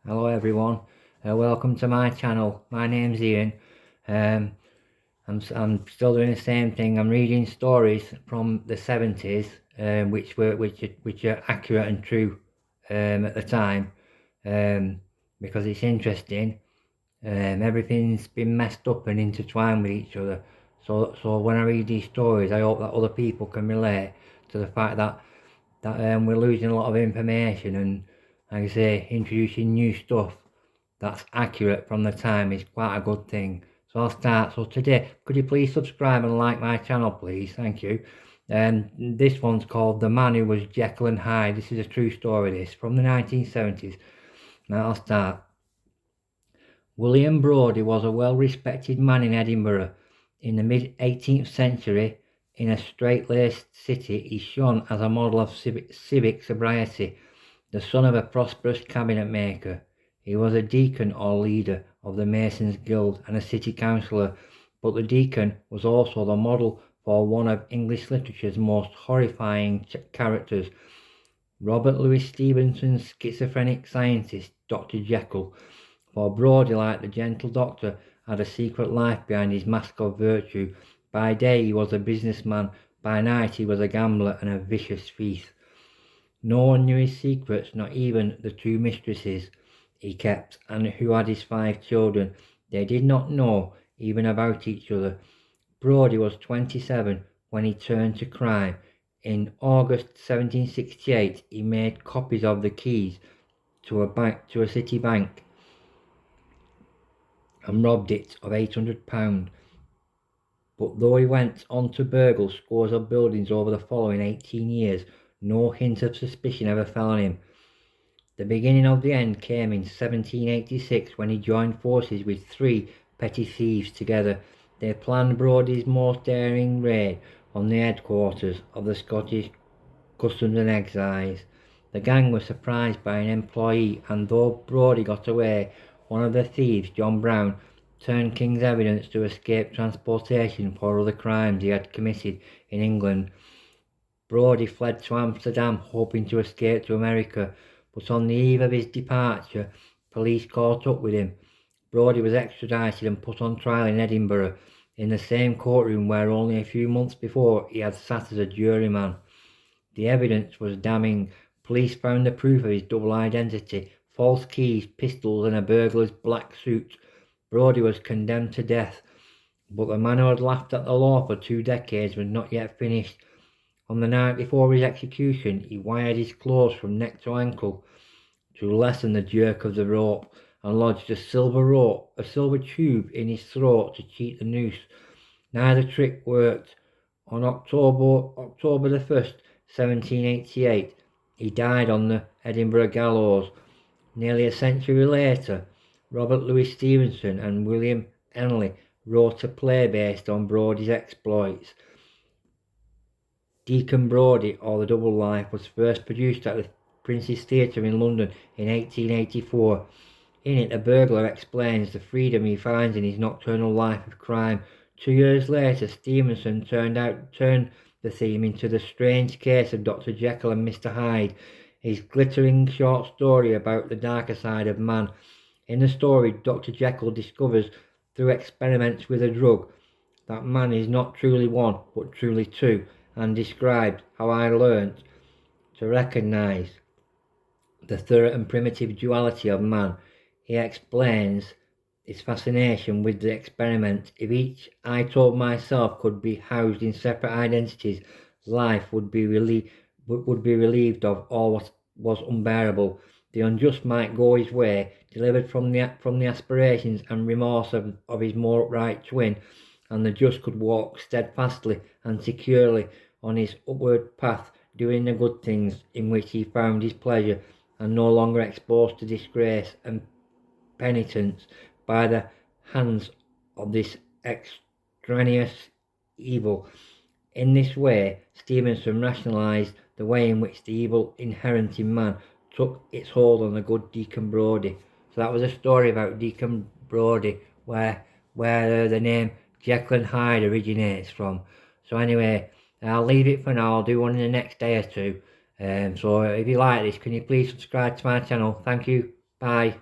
Hello everyone, welcome to my channel. My name's Ian. I'm still doing the same thing. I'm reading stories from the 70s, which are accurate and true at the time, because it's interesting. Everything's been messed up and intertwined with each other. So when I read these stories, I hope that other people can relate to the fact that we're losing a lot of information, and like I say, introducing new stuff that's accurate from the time is quite a good thing. So I'll start. So today, could you please subscribe and like my channel, please? Thank you. This one's called The Man Who Was Jekyll and Hyde. This is a true story, this, from the 1970s. Now I'll start. William Brodie was a well-respected man in Edinburgh. In the mid-18th century, in a straight-laced city, he shone as a model of civic sobriety. The son of a prosperous cabinet maker, he was a deacon or leader of the Masons' Guild and a city councillor, but the deacon was also the model for one of English literature's most horrifying characters, Robert Louis Stevenson's schizophrenic scientist, Dr. Jekyll. For Brodie, like the gentle doctor, had a secret life behind his mask of virtue. By day he was a businessman, by night he was a gambler and a vicious thief. No one knew his secrets, not even the two mistresses he kept, and who had his 5 children. They did not know even about each other. Brodie was 27 when he turned to crime. In August 1768, he made copies of the keys to a city bank and robbed it of £800. But though he went on to burgle scores of buildings over the following 18 years, no hint of suspicion ever fell on him. The beginning of the end came in 1786 when he joined forces with 3 petty thieves together. They planned Brodie's most daring raid on the headquarters of the Scottish Customs and Excise. The gang was surprised by an employee, and though Brodie got away, one of the thieves, John Brown, turned King's evidence to escape transportation for other crimes he had committed in England. Brodie fled to Amsterdam, hoping to escape to America, but on the eve of his departure, police caught up with him. Brodie was extradited and put on trial in Edinburgh, in the same courtroom where only a few months before he had sat as a juryman. The evidence was damning. Police found the proof of his double identity: false keys, pistols and a burglar's black suit. Brodie was condemned to death, but the man who had laughed at the law for 2 decades was not yet finished. On the night before his execution, he wired his clothes from neck to ankle to lessen the jerk of the rope, and lodged a silver tube in his throat to cheat the noose. Neither trick worked. On October the 1st, 1788, he died on the Edinburgh gallows. Nearly a century later, Robert Louis Stevenson and William Henley wrote a play based on Brodie's exploits. Deacon Brodie, or The Double Life, was first produced at the Prince's Theatre in London in 1884. In it, a burglar explains the freedom he finds in his nocturnal life of crime. 2 years later, Stevenson turned the theme into The Strange Case of Dr. Jekyll and Mr. Hyde, his glittering short story about the darker side of man. In the story, Dr. Jekyll discovers, through experiments with a drug, that man is not truly one, but truly two, and described how I learnt to recognise the third and primitive duality of man. He explains his fascination with the experiment. If each I told myself could be housed in separate identities, life would be relieved of all what was unbearable. The unjust might go his way, delivered from the aspirations and remorse of his more upright twin, and the just could walk steadfastly and securely on his upward path, doing the good things in which he found his pleasure, and no longer exposed to disgrace and penitence by the hands of this extraneous evil. In this way, Stevenson rationalised the way in which the evil inherent in man took its hold on the good Deacon Brodie. So that was a story about Deacon Brodie, where the name Jekyll and Hyde originates from. So anyway, I'll leave it for now. I'll do one in the next day or two. So if you like this, can you please subscribe to my channel? Thank you. Bye.